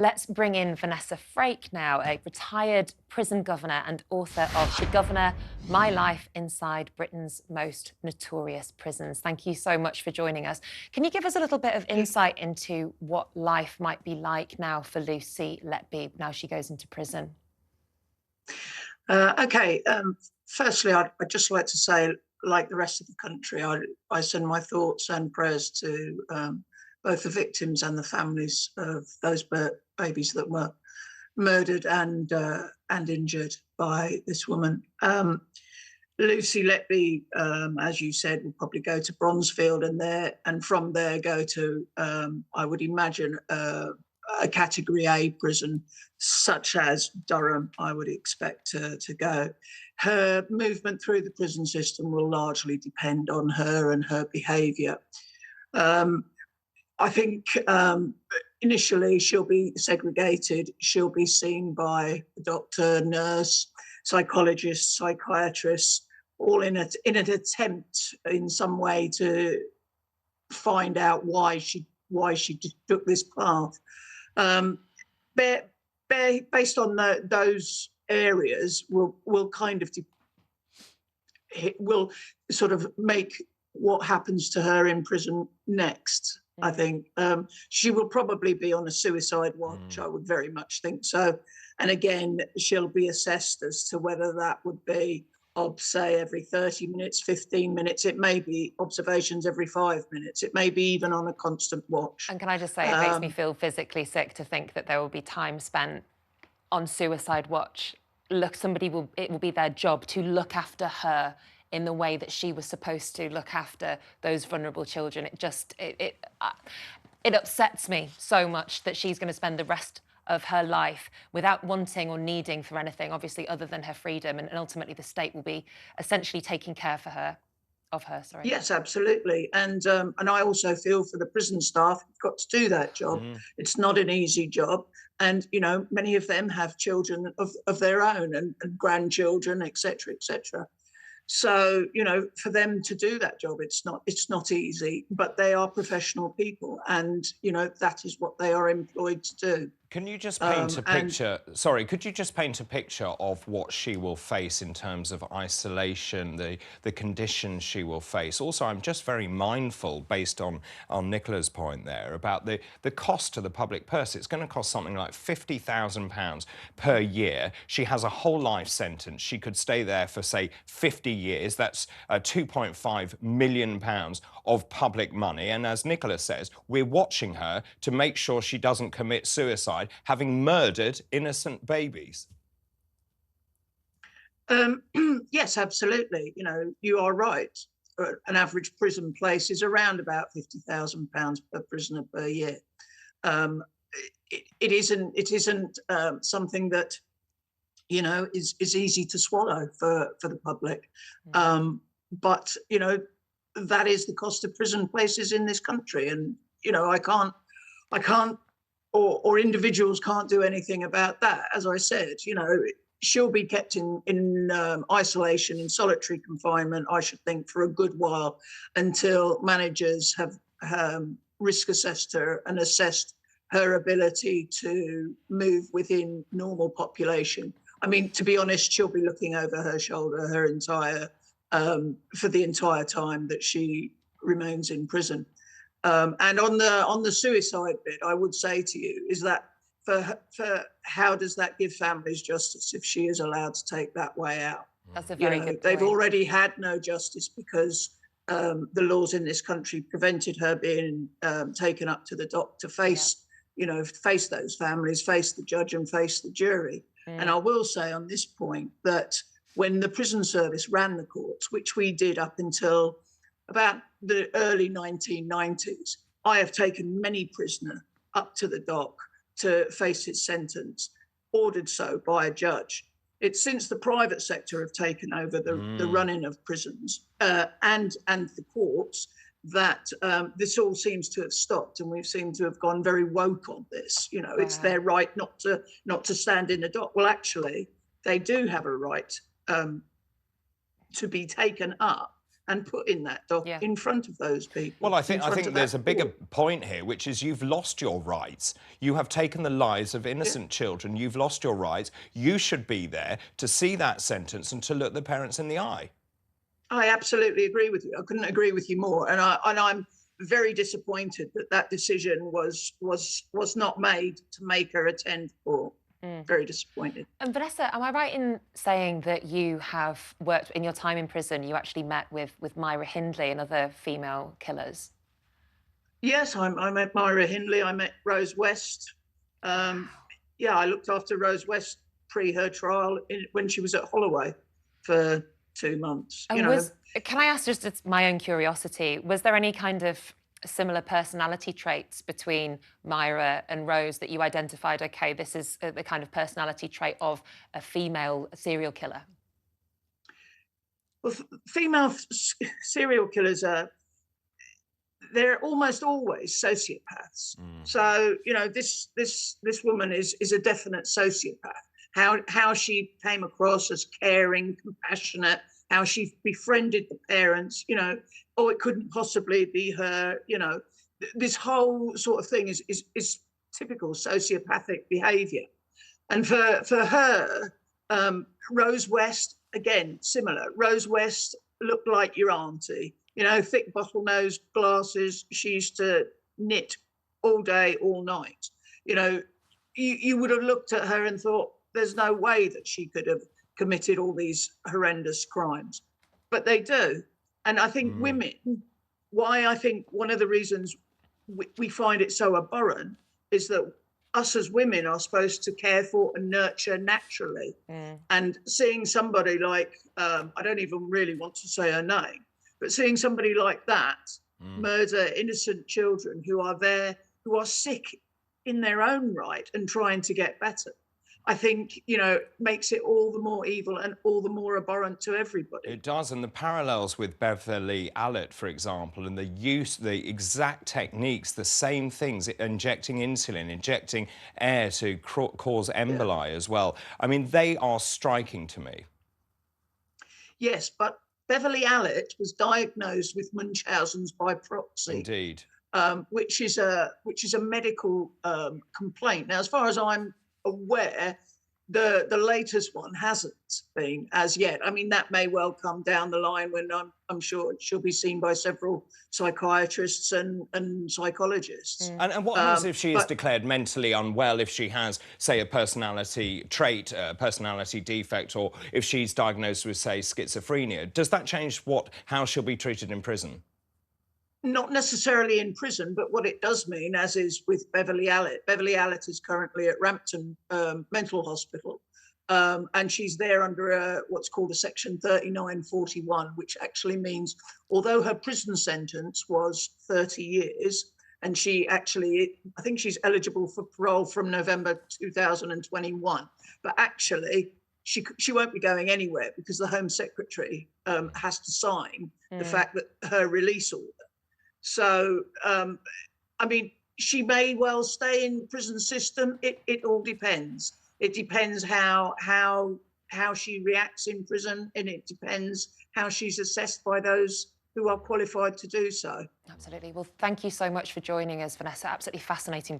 Let's bring in Vanessa Frake now, a retired prison governor and author of The Governor, My Life Inside Britain's Most Notorious Prisons. Thank you so much for joining us. Can you give us a little bit of insight into what life might be like now for Lucy Letby now she goes into prison? Okay. Firstly, I'd just like to say, like the rest of the country, I send my thoughts and prayers to both the victims and the families of those babies that were murdered and injured by this woman. Lucy Letby, as you said, will probably go to Bronzefield and from there go to, I would imagine, a Category A prison, such as Durham, I would expect to go. Her movement through the prison system will largely depend on her and her behaviour. I think initially she'll be segregated. She'll be seen by a doctor, nurse, psychologist, psychiatrist, all in an attempt in some way to find out why she took this path. Based on those areas, will kind of will sort of make what happens to her in prison next. I think she will probably be on a suicide watch. I would very much think so. And again, she'll be assessed as to whether that would be, say, every 30 minutes, 15 minutes. It may be observations every 5 minutes. It may be even on a constant watch. And can I just say, it makes me feel physically sick to think that there will be time spent on suicide watch. It will be their job to look after her in the way that she was supposed to look after those vulnerable children. It upsets me so much that she's going to spend the rest of her life without wanting or needing for anything, obviously, other than her freedom, and ultimately the state will be essentially taking care of her. Sorry. Yes, absolutely. And I also feel for the prison staff who've got to do that job. It's not an easy job. And, you know, many of them have children of their own and grandchildren, etc., etc. So, you know, for them to do that job, it's not easy, but they are professional people, and, you know, that is what they are employed to do. Can you just paint a picture? Sorry, could you just paint a picture of what she will face in terms of isolation, the conditions she will face? Also, I'm just very mindful, based on Nicola's point there, about the cost to the public purse. It's going to cost something like £50,000 per year. She has a whole life sentence. She could stay there for, say, 50 years. That's £2.5 million of public money. And as Nicola says, we're watching her to make sure she doesn't commit suicide, having murdered innocent babies. Yes, absolutely. You know, you are right. An average prison place is around about £50,000 per prisoner per year. It isn't something that, you know, is easy to swallow for the public. But, you know, that is the cost of prison places in this country. And, you know, I can't or individuals can't do anything about that. As I said, you know, she'll be kept in isolation, in solitary confinement, I should think, for a good while, until managers have risk assessed her and assessed her ability to move within normal population. I mean, to be honest, she'll be looking over her shoulder for the entire time that she remains in prison. And on the suicide bit, I would say to you is that for how does that give families justice if she is allowed to take that way out? That's a very good point. They've already had no justice because the laws in this country prevented her being taken up to the dock to face, you know, face those families, face the judge and face the jury. And I will say on this point that when the prison service ran the courts, which we did up until about the early 1990s, I have taken many prisoner up to the dock to face his sentence, ordered so by a judge. It's since the private sector have taken over the running of prisons and the courts that this all seems to have stopped, and we seem to have gone very woke on this. You know, it's their right not to stand in the dock. Well, actually, they do have a right to be taken up and put in that doc in front of those people. Well, I think there's a bigger point here, which is you've lost your rights. You have taken the lives of innocent children. You've lost your rights. You should be there to see that sentence and to look the parents in the eye. I absolutely agree with you. I couldn't agree with you more. And I'm very disappointed that that decision was not made to make her attend court. Very disappointed. And Vanessa, am I right in saying that you have worked in your time in prison, you actually met with Myra Hindley and other female killers? Yes, I met Myra Hindley. I met Rose West. Yeah, I looked after Rose West pre her trial when she was at Holloway for 2 months. And can I ask, just it's my own curiosity, was there any kind of similar personality traits between Myra and Rose that you identified, okay, this is the kind of personality trait of a female serial killer? Well, female serial killers they're almost always sociopaths. So, this woman is a definite sociopath. How she came across as caring, compassionate, how she befriended the parents, it couldn't possibly be her, this whole sort of thing is typical sociopathic behavior. And for her, Rose West, again, similar. Rose West looked like your auntie, thick bottlenose glasses. She used to knit all day, all night. You would have looked at her and thought, there's no way that she could have committed all these horrendous crimes, but they do. And I think women, why I think one of the reasons we find it so abhorrent is that us as women are supposed to care for and nurture naturally. And seeing somebody like, I don't even really want to say her name, but seeing somebody like that murder innocent children who are there, who are sick in their own right and trying to get better, I think, makes it all the more evil and all the more abhorrent to everybody. It does, and the parallels with Beverly Allitt, for example, and the exact techniques, the same things, injecting insulin, injecting air to cause emboli as well. I mean, they are striking to me. Yes, but Beverly Allitt was diagnosed with Munchausen's by proxy. Indeed. Which is a medical complaint. Now, as far as I'm aware, the latest one hasn't been as yet. I mean, that may well come down the line when I'm sure she'll be seen by several psychiatrists and psychologists. And what happens if she is declared mentally unwell, if she has, say, a personality trait, a personality defect, or if she's diagnosed with, say, schizophrenia? Does that change how she'll be treated in prison? Not necessarily in prison, but what it does mean, as is with Beverly Allitt. Beverly Allitt is currently at Rampton Mental Hospital, and she's there under what's called a Section 3941, which actually means, although her prison sentence was 30 years, and I think she's eligible for parole from November 2021, but actually she won't be going anywhere because the Home Secretary has to sign the fact that her release order. So, I mean, she may well stay in the prison system. It all depends. It depends how she reacts in prison, and it depends how she's assessed by those who are qualified to do so. Absolutely. Well, thank you so much for joining us, Vanessa. Absolutely fascinating.